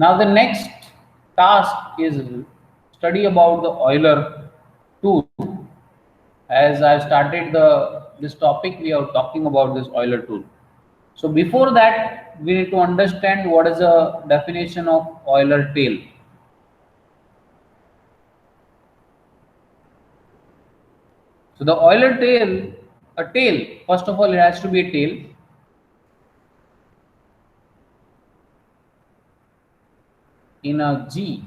Now the next task is study about the Euler tool. As I started this topic, we are talking about this Euler tool. So before that, we need to understand what is the definition of Euler tail. So the Euler tail, a tail, first of all, it has to be a tail. In a G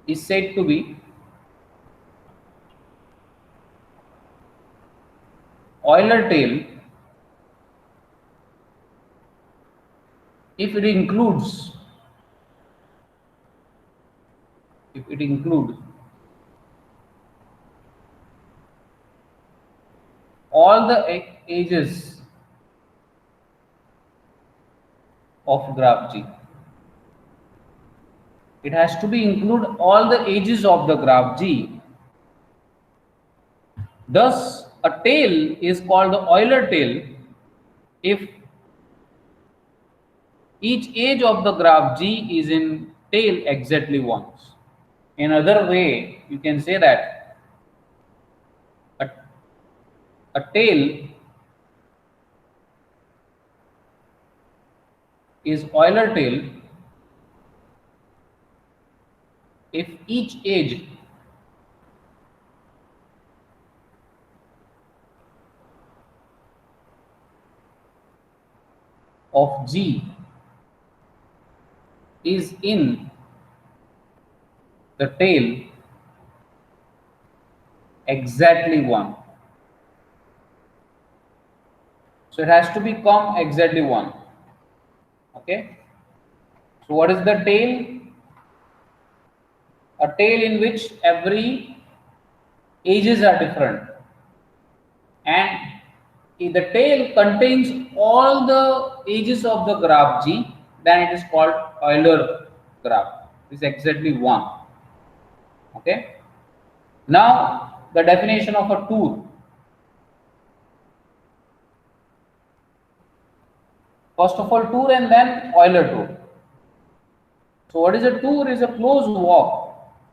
is said to be Euler tail if it includes all the edges of graph G. It has to be include all the edges of the graph G. Thus, a tail is called the Euler tail if each edge of the graph G is in tail exactly once. In other way, you can say that a tail is Euler tail if each edge of G is in the tail exactly 1. So it has to become exactly 1. Okay. So what is the tail? A tail in which every edges are different, and if the tail contains all the edges of the graph G, then it is called Euler graph. It is exactly 1. Okay. Now the definition of a tour. First of all, tour and then Euler tour. So what is a tour? Is a closed walk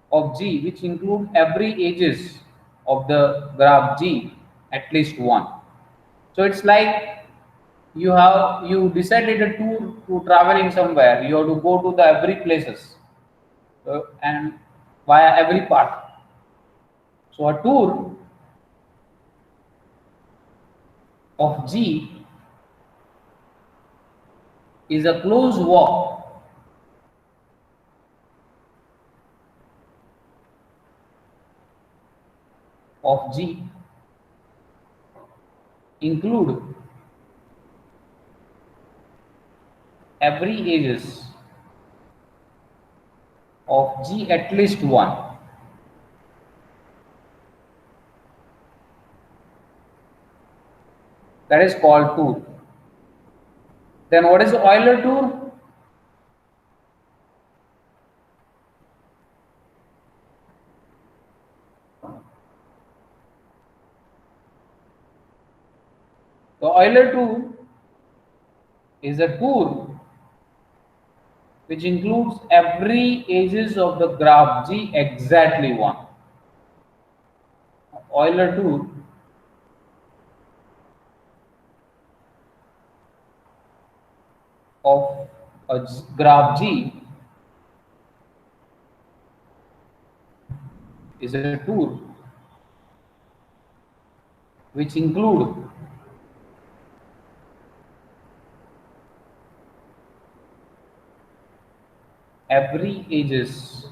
of G which include every edges of the graph G at least 1. So it's like you decided a tour to traveling somewhere. You have to go to the every places and via every part. So a tour of G is a closed walk of G include every edges of G at least 1. That is called tour. Then what is the Euler tour? The Euler tour is a tour which includes every edges of the graph G exactly 1. Euler tour of a graph G is a tour which include every edges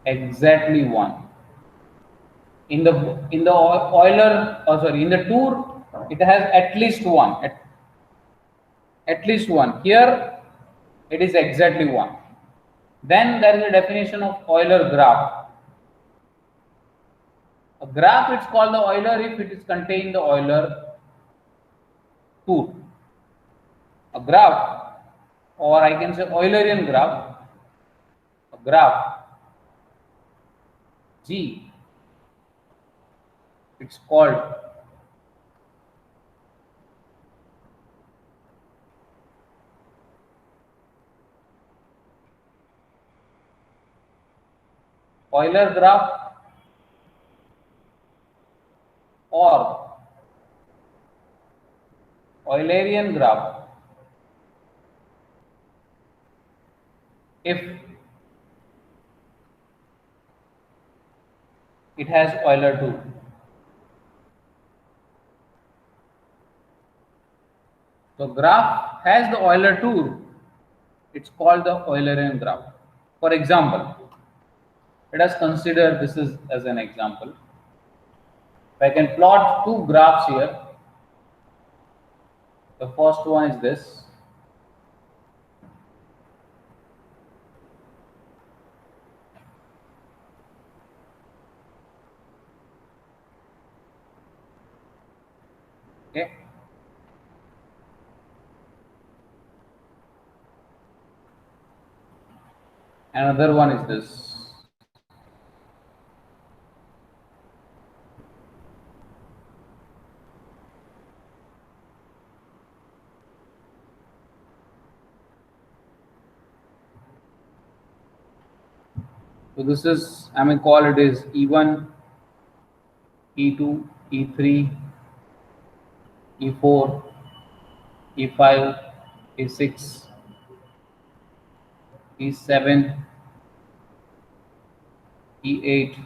exactly 1. In the Euler, in the tour, it has at least 1. At least 1. Here, it is exactly 1. Then there is a definition of Euler graph. A graph, it's called the Euler if it is contain the Euler tour. A graph, or I can say Eulerian graph, a graph G, it's called Euler graph or Eulerian graph if it has Euler tool. So graph has the Euler tool, it's called the Eulerian graph. For example, let us consider this is as an example. If I can plot two graphs here, the first one is this. Okay. Another one is this. So this is, I may call it is E1, E2, E3, E4, E5, E6, E7, E8,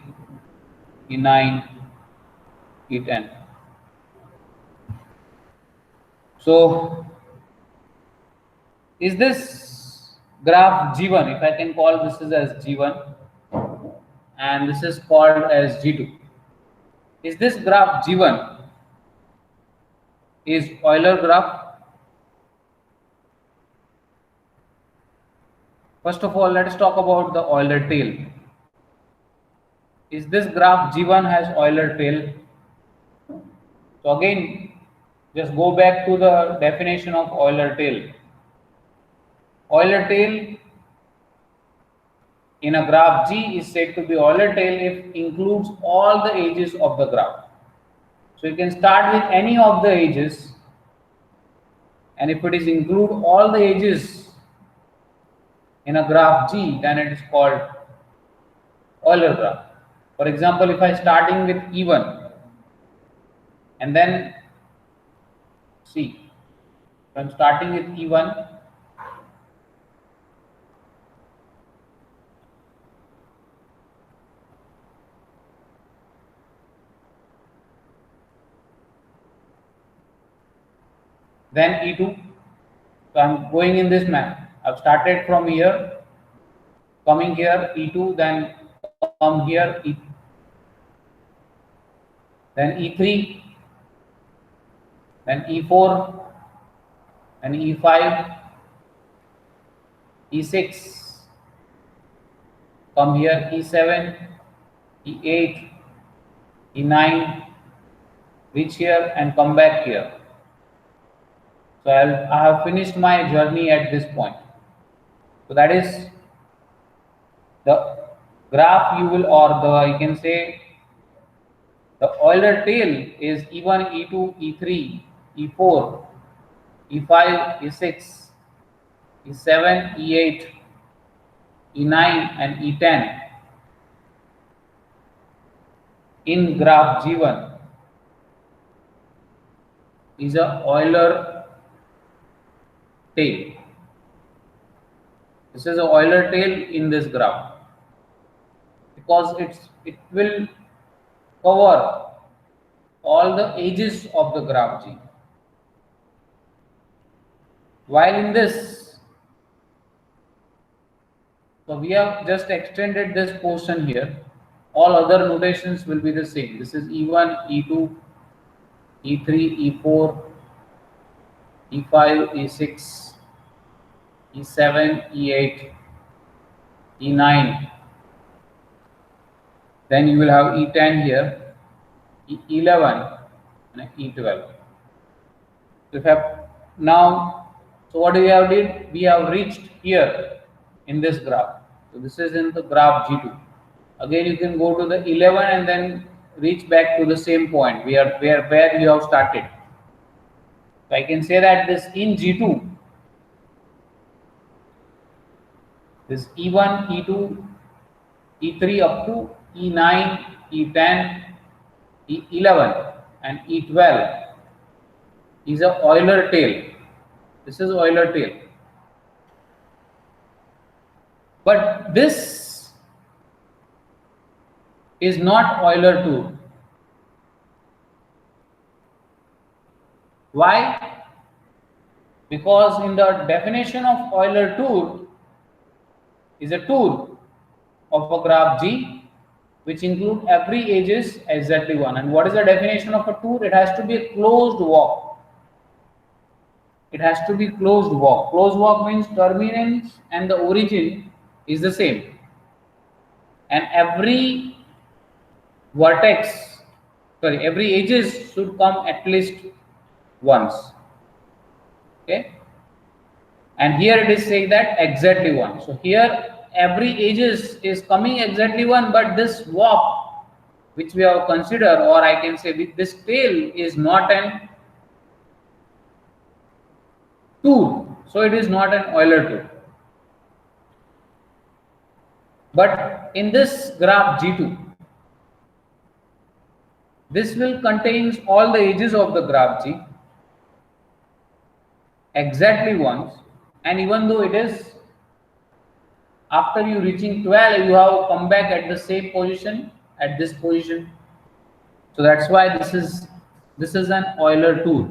E9, E10. So is this graph G1, if I can call this is as G1 and this is called as G2. Is this graph G1 is Euler graph? First of all, let us talk about the Euler tail. Is this graph G1 has Euler tail? So again, just go back to the definition of Euler tail. Euler tail in a graph G is said to be Euler tail if includes all the edges of the graph. So you can start with any of the edges, and if it is include all the edges in a graph G, then it is called Euler graph. For example, if I starting with E1 and then see, if I am starting with E1, then E2. So I am going in this manner. I have started from here, coming here E2, then come here E, then E3, then E4, then E5, E6, come here E7, E8, E9, reach here and come back here. So I have finished my journey at this point. So that is the graph you will, or the you can say the Euler tail is E1, E2, E3, E4, E5, E6, E7, E8, E9 and E10 in graph G1 is a Euler tail. This is a Euler tail in this graph because it will cover all the edges of the graph G. While in this, so we have just extended this portion here. All other notations will be the same. This is E1, E2, E3, E4, E5, E6, E7, E8, E9. Then you will have E10 here, E11 and E12. So if have now, so what we have did? We have reached here in this graph. So this is in the graph G2. Again, you can go to the 11 and then reach back to the same point where you have started. So I can say that this in G2, this E1, E2, E3 up to E9, E10, E11 and E12 is a Euler tail. This is Euler tail. But this is not Euler tour. Why? Because in the definition of Euler tour is a tour of a graph G which include every edges exactly one. And what is the definition of a tour? It has to be a closed walk. It has to be closed walk. Closed walk means terminus and the origin is the same. And every every edges should come at least once. Okay. And here it is saying that exactly one. So here every edges is coming exactly one, but this walk which we have considered, or I can say this tail is not an tour. So it is not an Euler tour. But in this graph G2, this will contains all the edges of the graph G exactly once, and even though it is after you reaching 12, you have come back at the same position, at this position. So that's why this is an Euler tour,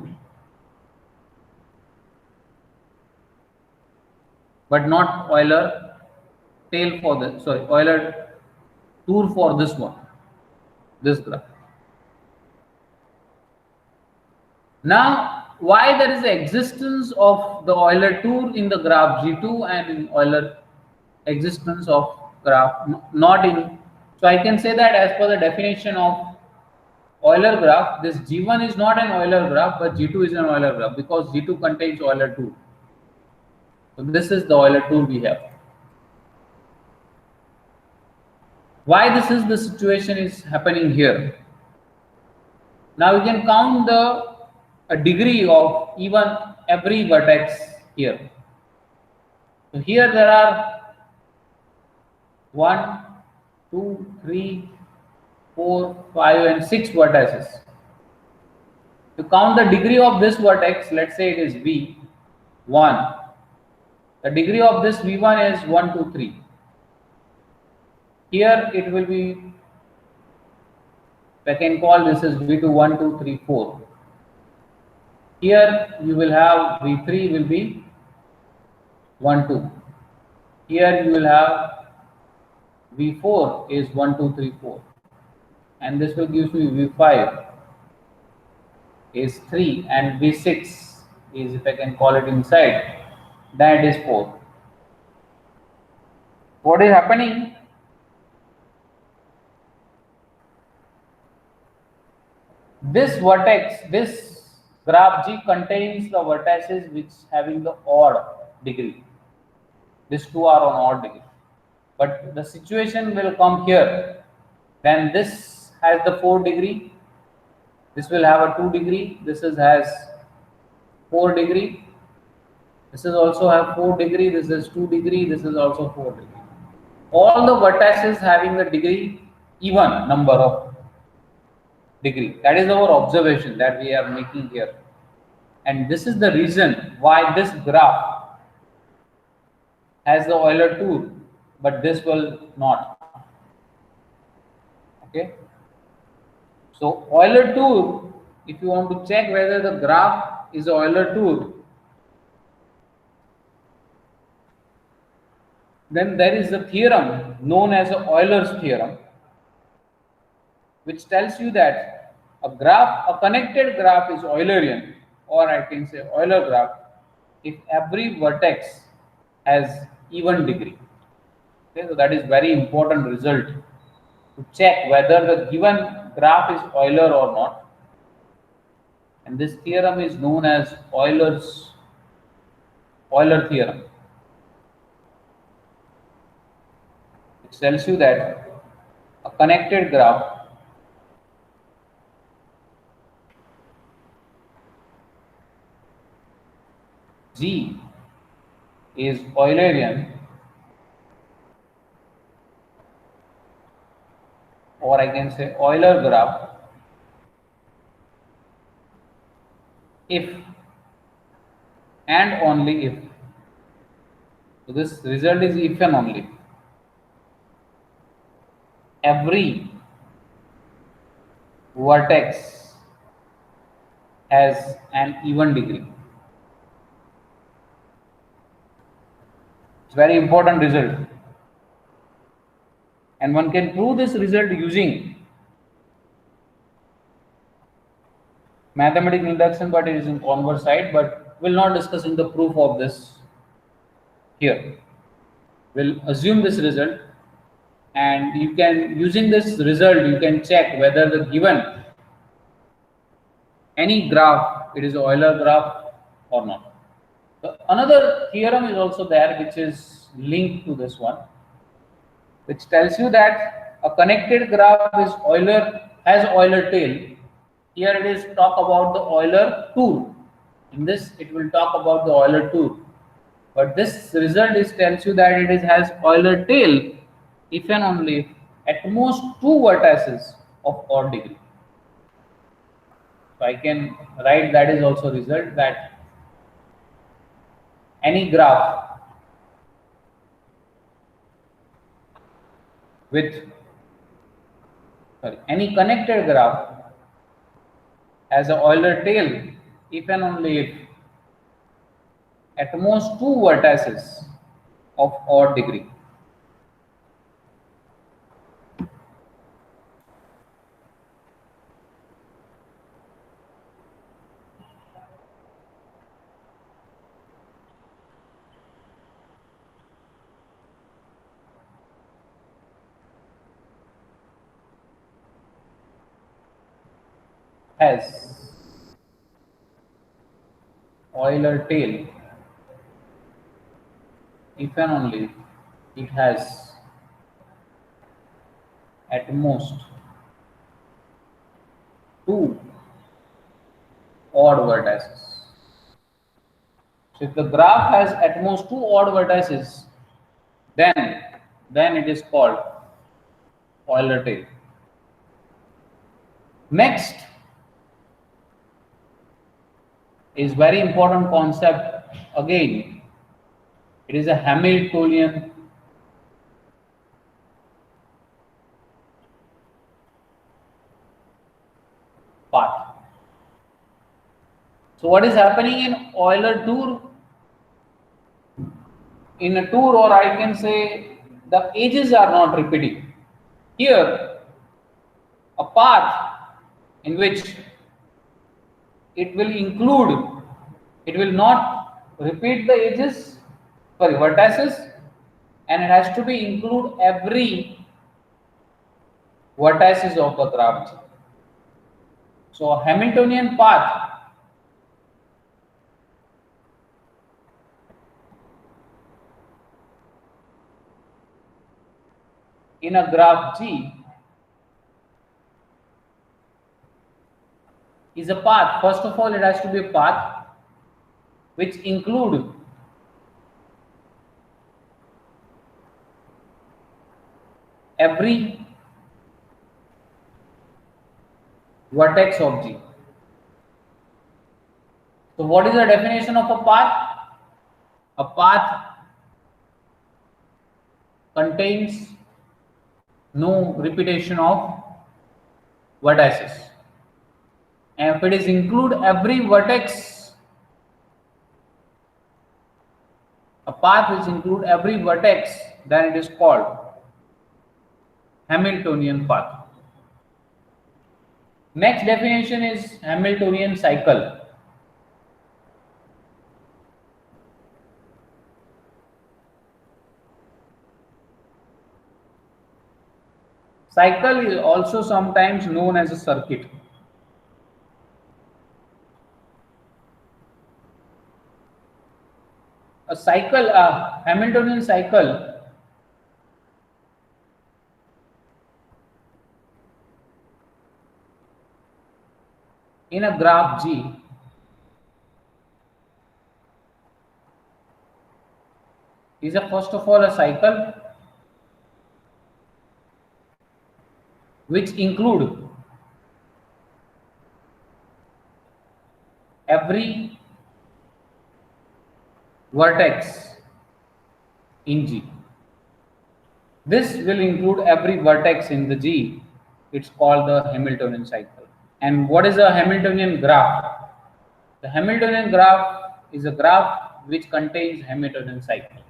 but not Euler tail for this. Sorry, Euler tour for this one, this graph. Now, why there is the existence of the Euler tour in the graph G2 and in Euler existence of graph not in? So I can say that as per the definition of Euler graph, this G1 is not an Euler graph, but G2 is an Euler graph because G2 contains Euler tour. So this is the Euler tour we have. Why this is the situation is happening here? Now we can count the degree of even every vertex here. So here there are 1, 2, 3, 4, 5 and 6 vertices. To count the degree of this vertex, let's say it is V1. The degree of this V1 is 1, 2, 3. Here it will be, I can call this as V2 1, 2, 3, 4. Here you will have V3 will be 1, 2. Here you will have V4 is 1, 2, 3, 4. And this will give me V5 is 3 and V6 is, if I can call it inside, that is 4. What is happening? This vertex, this graph G contains the vertices which having the odd degree. These two are on odd degree. But the situation will come here. Then this has the 4 degree. This will have a 2 degree. This has 4 degree. This is also have 4 degree. This is 2 degree. This is also 4 degree. All the vertices having the degree even number of degree. That is our observation that we are making here. And this is the reason why this graph has the Euler tour, but this will not. Okay. So Euler tour, if you want to check whether the graph is Euler tour, then there is a theorem known as Euler's theorem, which tells you that a connected graph is Eulerian, or I can say Euler graph, if every vertex has even degree. Okay, so that is very important result to check whether the given graph is Euler or not. And this theorem is known as Euler theorem. It tells you that a connected graph G is Eulerian I can say Euler graph if and only if. So this result is if and only. Every vertex has an even degree. It's very important result. And one can prove this result using mathematical induction, but it is in converse side, but we'll not discussing the proof of this here. We'll assume this result, and you can, using this result, you can check whether the given any graph, it is Euler graph or not. Another theorem is also there which is linked to this one, which tells you that a connected graph is has Euler tail. Here it is talk about the Euler tour. In this it will talk about the Euler tour. But this result is tells you that has Euler tail if and only if at most two vertices of odd degree. So I can write that is also result that any graph with any connected graph has a Euler tail if and only if at most two vertices of odd degree. Has Euler tail if and only it has at most two odd vertices. So if the graph has at most two odd vertices, then it is called Euler tail. Next is very important concept again. It is a Hamiltonian path. So what is happening in Euler tour? In a tour, or I can say the edges are not repeating. Here, a path in which it will not repeat the edges, vertices, and it has to be include every vertices of the graph. So a Hamiltonian path in a graph G is a path. First of all, it has to be a path which include every vertex of G. So what is the definition of a path? A path contains no repetition of vertices. And if it is include every vertex, a path which include every vertex, then it is called Hamiltonian path. Next definition is Hamiltonian cycle. Cycle is also sometimes known as a circuit. A cycle, a Hamiltonian cycle in a graph G is first of all a cycle which include every vertex in G. This will include every vertex in the G. It's called the Hamiltonian cycle. And what is a Hamiltonian graph? The Hamiltonian graph is a graph which contains Hamiltonian cycle.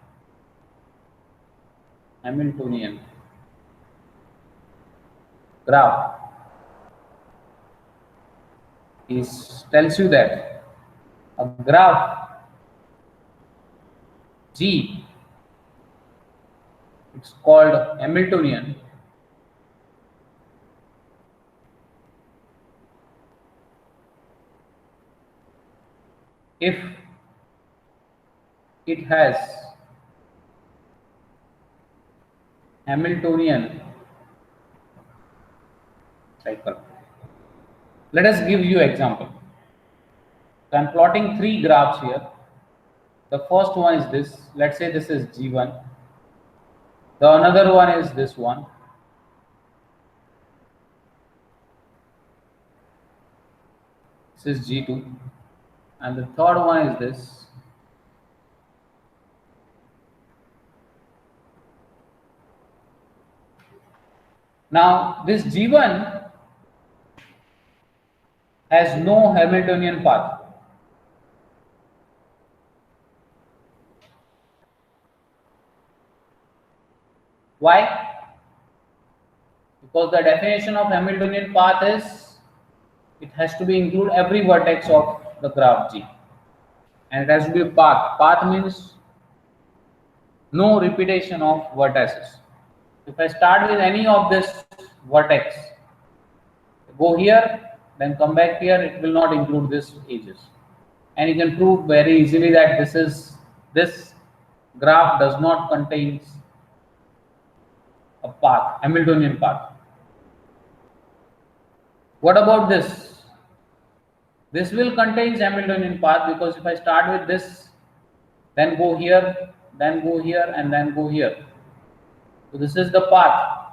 Hamiltonian graph tells you that a graph G, it's called Hamiltonian, if it has Hamiltonian cycle. Let us give you example. So I am plotting three graphs here. The first one is this. Let's say this is G1. The another one is this one. This is G2. And the third one is this. Now this G1 has no Hamiltonian path. Why? Because the definition of Hamiltonian path is it has to be include every vertex of the graph G, and it has to be a path. Path means no repetition of vertices. If I start with any of this vertex, go here, then come back here, it will not include this edges. And you can prove very easily that this graph does not contain a path, Hamiltonian path. What about this? This will contain Hamiltonian path, because if I start with this, then go here, then go here, and then go here. So this is the path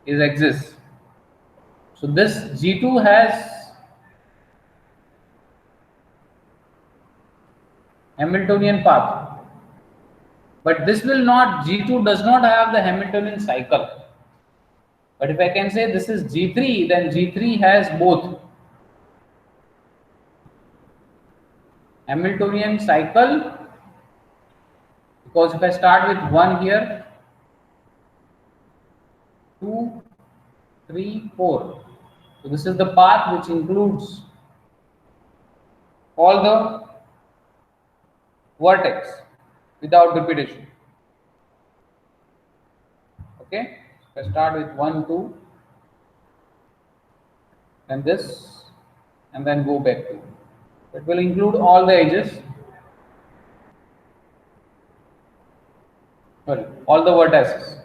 is exists. So this G2 has Hamiltonian path, but this will not, G2 does not have the Hamiltonian cycle. But if I can say this is G3, then G3 has both Hamiltonian cycle, because if I start with 1 here, 2, 3, 4. So this is the path which includes all the vertex without repetition. Okay, so I start with 1, 2, and this, and then go back to. It will include all the edges, well, all the vertices.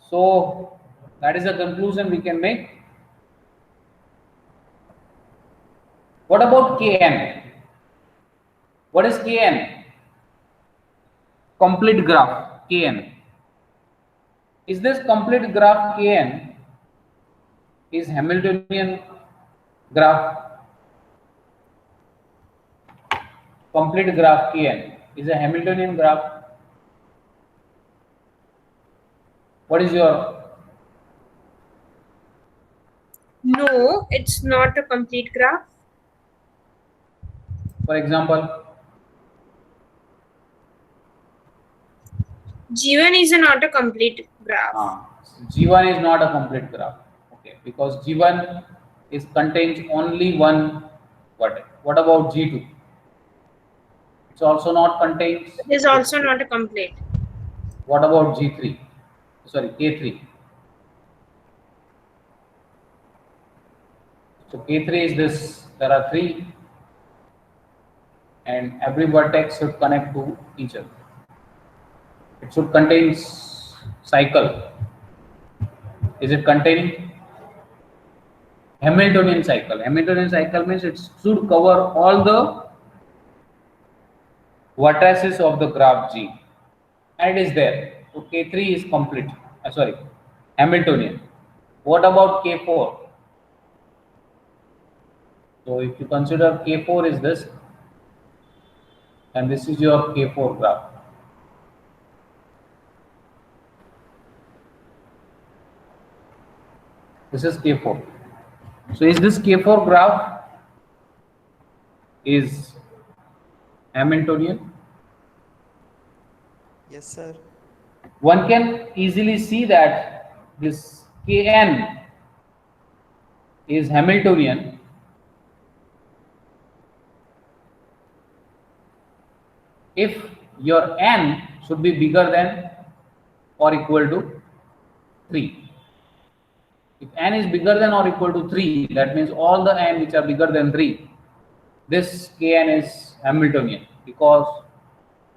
So that is a conclusion we can make. What about Kn? What is Kn? Complete graph Kn. Is this complete graph Kn is Hamiltonian graph? Complete graph Kn is a Hamiltonian graph. What is your? No, it's not a complete graph. For example, G1 is not a complete graph. G1 is not a complete graph. Okay, because G1 is contains only one vertex. What about G2? It's also not contains. It is also not a complete. What about G3? Sorry, K3. So K3 is this. There are 3, and every vertex should connect to each other. It should contain cycle. Is it containing? Hamiltonian cycle. Hamiltonian cycle means it should cover all the vertices of the graph G, and it is there. So K3 is complete. Sorry, Hamiltonian. What about K4? So if you consider K4 is this, and this is your K4 graph. This is K4. So is this K4 graph is Hamiltonian? Yes, sir. One can easily see that this Kn is Hamiltonian if your n should be bigger than or equal to 3. If n is bigger than or equal to 3, that means all the n which are bigger than 3, this Kn is Hamiltonian, because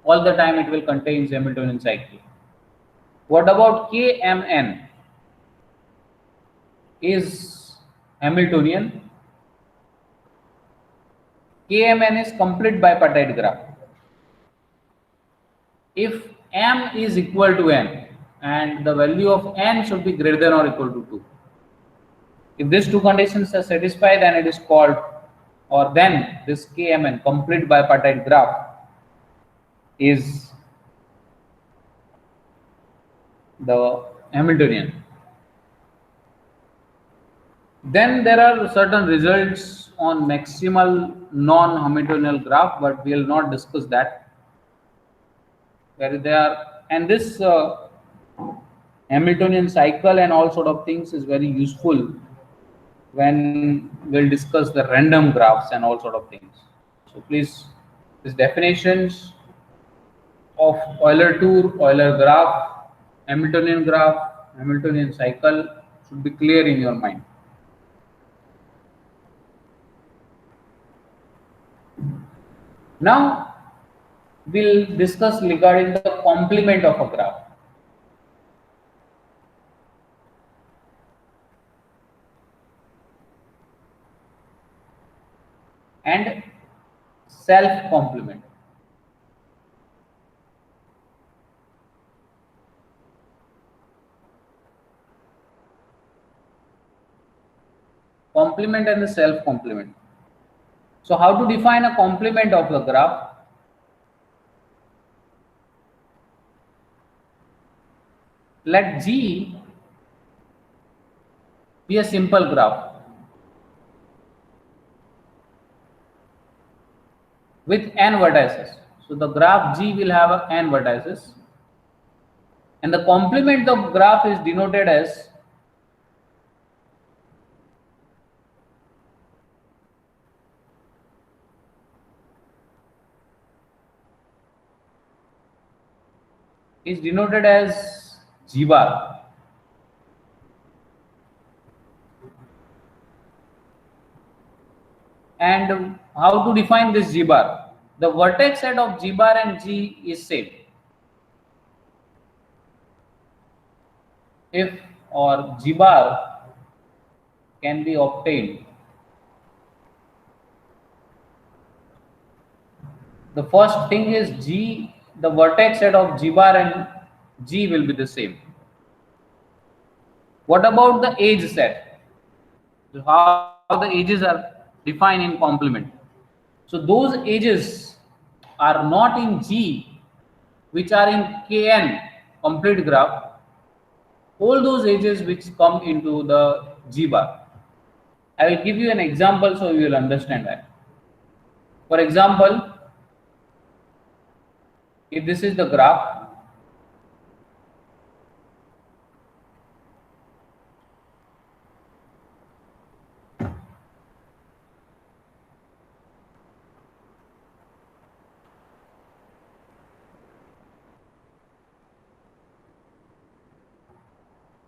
all the time it will contain Hamiltonian cycle. What about Kmn? Is Hamiltonian? Kmn is complete bipartite graph. If m is equal to n and the value of n should be greater than or equal to 2. If these two conditions are satisfied, then it is called, or then this Kmn, complete bipartite graph, is the Hamiltonian. Then there are certain results on maximal non-Hamiltonian graph, but we will not discuss that. Where they are, and this Hamiltonian cycle and all sort of things is very useful when we'll discuss the random graphs and all sort of things. So please, these definitions of Euler tour, Euler graph, Hamiltonian cycle should be clear in your mind. Now we'll discuss regarding the complement of a graph. And self-complement. Complement and the self-complement. So how to define a complement of the graph? Let G be a simple graph with n vertices. So the graph G will have n vertices, and the complement of graph is denoted as G bar. And how to define this G bar? The vertex set of G bar and G is same. If or G bar can be obtained, the first thing is G, the vertex set of G bar and G will be the same. What about the edge set? So how the edges are defined in complement. So those edges are not in G, which are in Kn, complete graph. All those edges which come into the G bar. I will give you an example so you will understand that. For example, if this is the graph,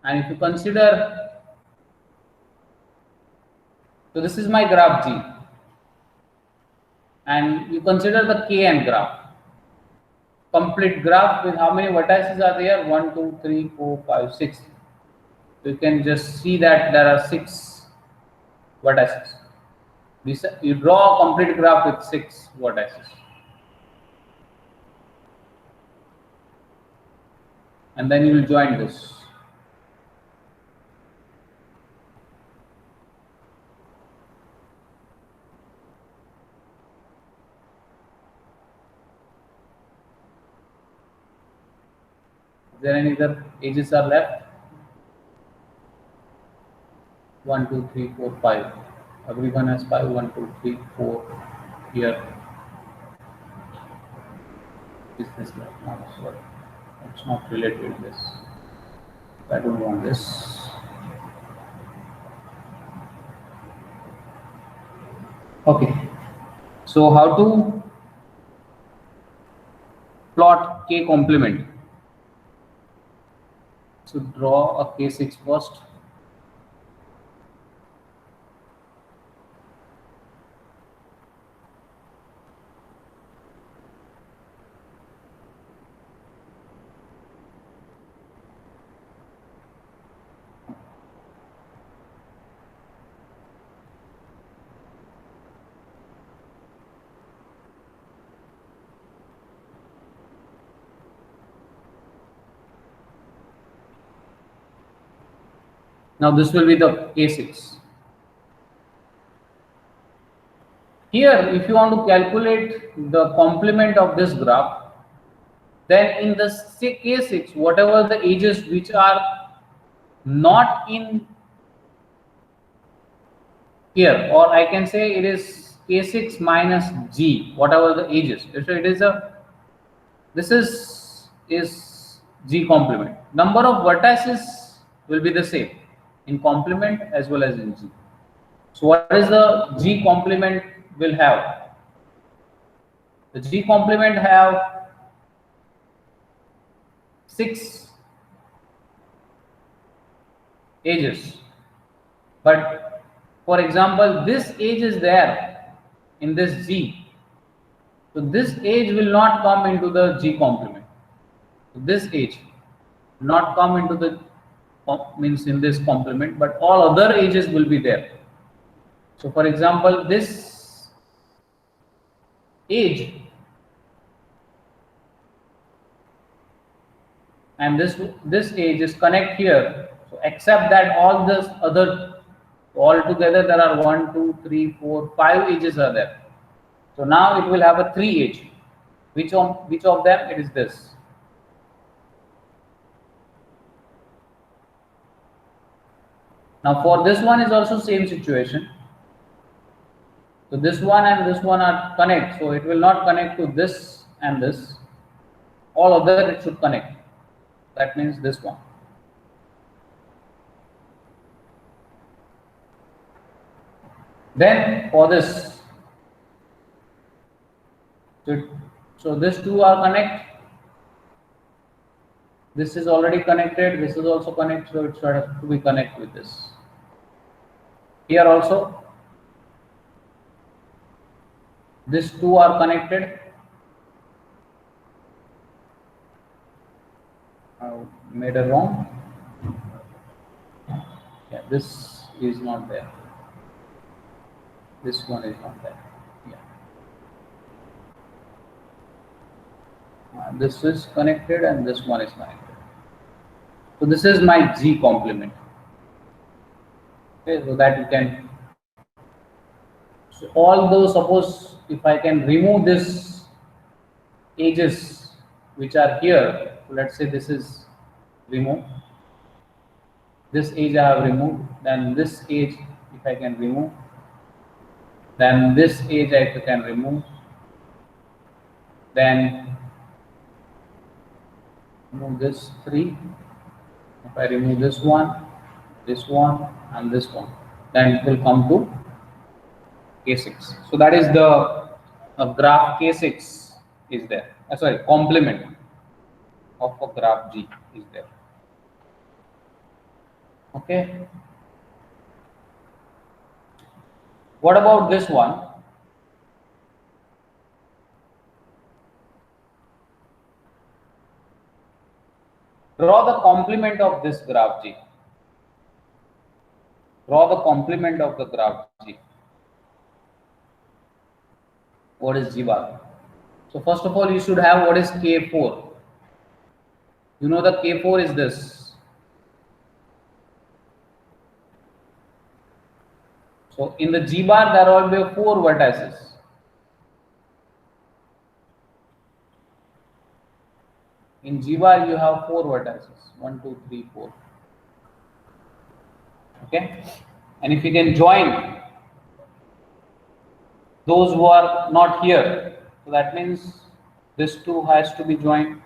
and if you consider, so this is my graph G, and you consider the Kn graph, complete graph with how many vertices are there? 1, 2, 3, 4, 5, 6. So you can just see that there are 6 vertices. You draw a complete graph with 6 vertices. And then you will join this. Is there any other edges are left? 1, 2, 3, 4, 5. Everyone has 5. 1, 2, 3, 4. Here. Is this left? No, sorry. It's not related to this. I don't want this. Okay. So how to plot K complement? So draw a K6 first. Now this will be the K6. Here, if you want to calculate the complement of this graph, then in the K6, whatever the edges which are not in here, or I can say it is K6 minus G, whatever the edges. So it is this is G complement. Number of vertices will be the same in complement as well as in G. So what is the G complement will have? The G complement have 6 edges. But for example, this edge is there in this G. So this edge will not come into the G complement. So this edge will not come into the means in this complement, but all other edges will be there. So for example, this edge and this edge is connect here. So except that all this other altogether there are 1, 2, 3, 4, 5 edges are there. So now it will have a 3 edge. Which of them? It is this. Now for this one is also same situation. So this one and this one are connect. So it will not connect to this and this. All other it should connect. That means this one. Then for this, so these two are connect. This is already connected. This is also connected. So it should have to be connect with this. Here also, these two are connected. I made a wrong. Yeah, this is not there. This one is not there. Yeah. This is connected and this one is connected. So this is my G complement. Okay, so that you can. So although suppose if I can remove this edges which are here, so let's say this is removed. This edge I have removed. Then this edge, if I can remove, then this edge I can remove. Then remove this 3. If I remove this one, and this one, then it will come to K6. So that is the graph K6 is there. Sorry, complement of a graph G is there. Okay. What about this one? Draw the complement of this graph G. Draw the complement of the graph G. What is G bar? So first of all, you should have what is K4. You know the K4 is this. So in the G bar, there will be 4 vertices. In G bar, you have 4 vertices. 1, 2, 3, 4. Okay. And if you can join those who are not here, so that means this 2 has to be joined.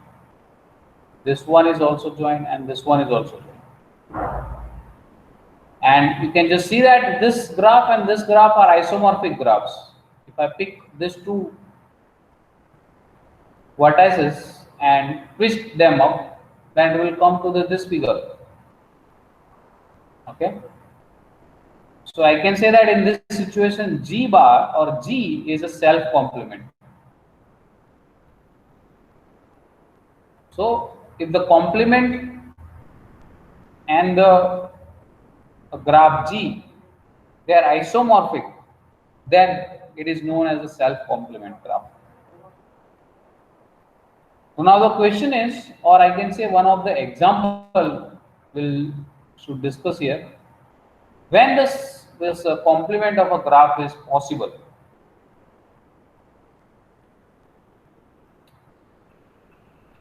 This one is also joined, and this one is also joined. And you can just see that this graph and this graph are isomorphic graphs. If I pick these 2 vertices and twist them up, then it will come to this figure. Okay. So I can say that in this situation, G bar or G is a self complement. So if the complement and the graph G, they are isomorphic, then it is known as a self complement graph. So now the question is, or I can say one of the example will should discuss here, when this complement of a graph is possible.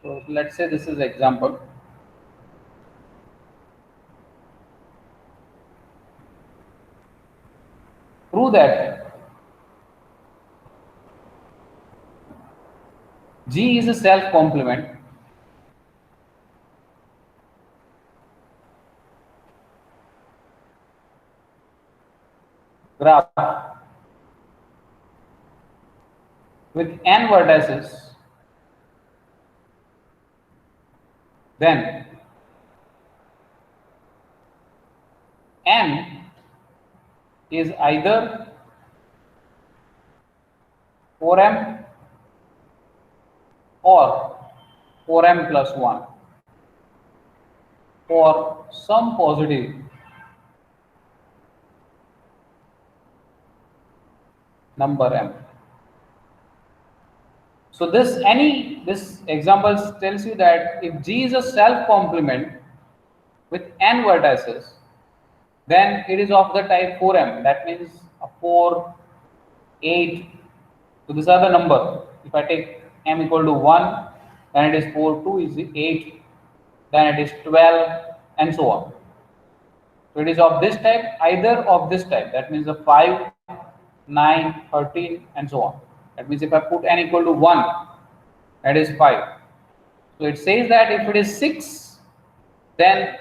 So let's say this is example. Prove that G is a self complement graph with n vertices, then n is either 4m or 4m plus 1 for some positive number m. So this example tells you that if G is a self complement with n vertices, then it is of the type 4m. That means a 4, 8. So these are the number. If I take m equal to 1, then it is 4, 2 is 8, then it is 12, and so on. So it is of this type, either of this type. That means the 5, 9, 13, and so on. That means if I put n equal to 1, that is 5. So it says that if it is 6, then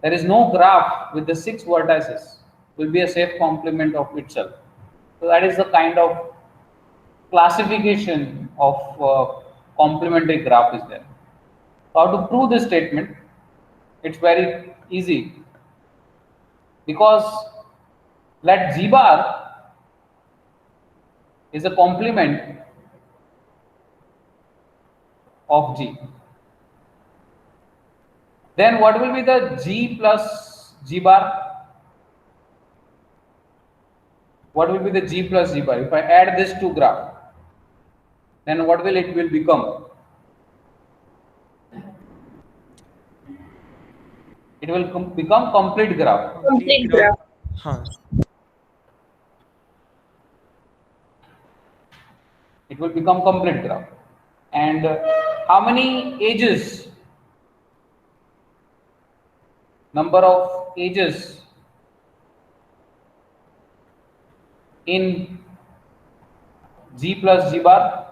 there is no graph with the 6 vertices. It will be a safe complement of itself. So that is the kind of classification of complementary graph is there. So how to prove this statement? It's very easy, because let G bar is a complement of G. Then what will be the G plus G bar? What will be the G plus G bar? If I add this to graph, then what will it will become? It will become complete graph. Complete graph. Huh. It will become complete graph. And how many edges? Number of edges in G plus G bar.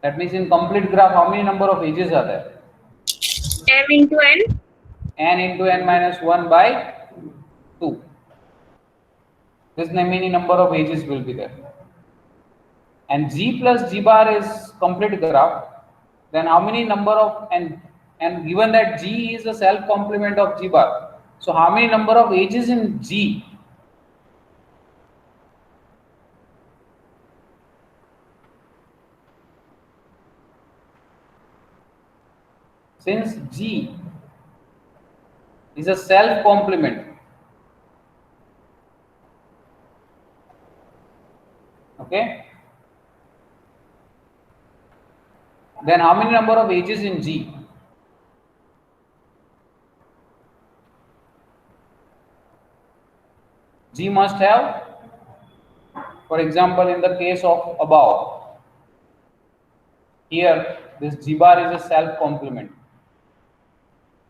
That means in complete graph, how many number of edges are there? M into n. N into n minus 1 by 2. This many number of edges will be there. And G plus G bar is complete graph. Then how many number of, and given that G is a self complement of G bar, so how many number of edges in G? Since G is a self complement. Okay. Then how many number of edges in G? G must have, for example, in the case of above, here this G bar is a self complement.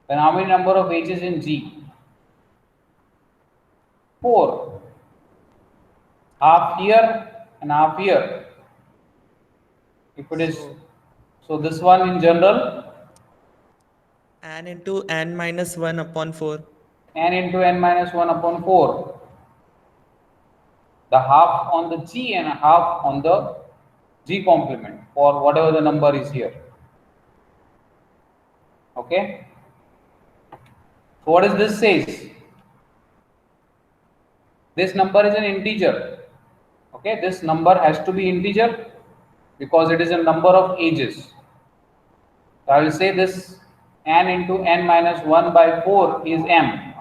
Then how many number of edges in G? 4. Half here and half here. If it is, so this one in general, n into n minus 1 upon 4. n into n minus 1 upon 4. The half on the G and half on the G complement for whatever the number is here. Okay. So what is this says? This number is an integer. Okay, this number has to be integer because it is a number of edges. So I will say this n into n minus 1 by 4 is m.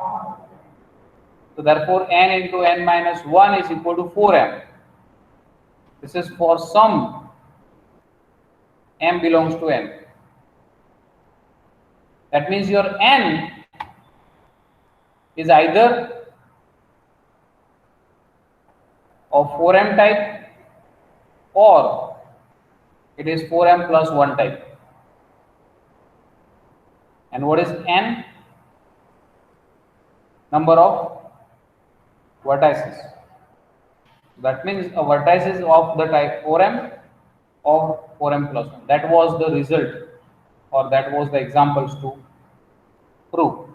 So therefore n into n minus 1 is equal to 4m. This is for some m belongs to n. That means your n is either of 4m type or it is 4m plus 1 type. And what is n? Number of vertices. That means a vertices of the type 4m or 4m plus 1. That was the result, or that was the examples to prove.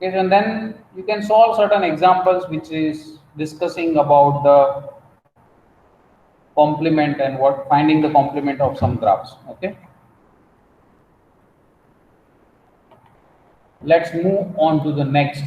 Okay, and then you can solve certain examples which is discussing about the complement and what finding the complement of some graphs. Okay, let's move on to the next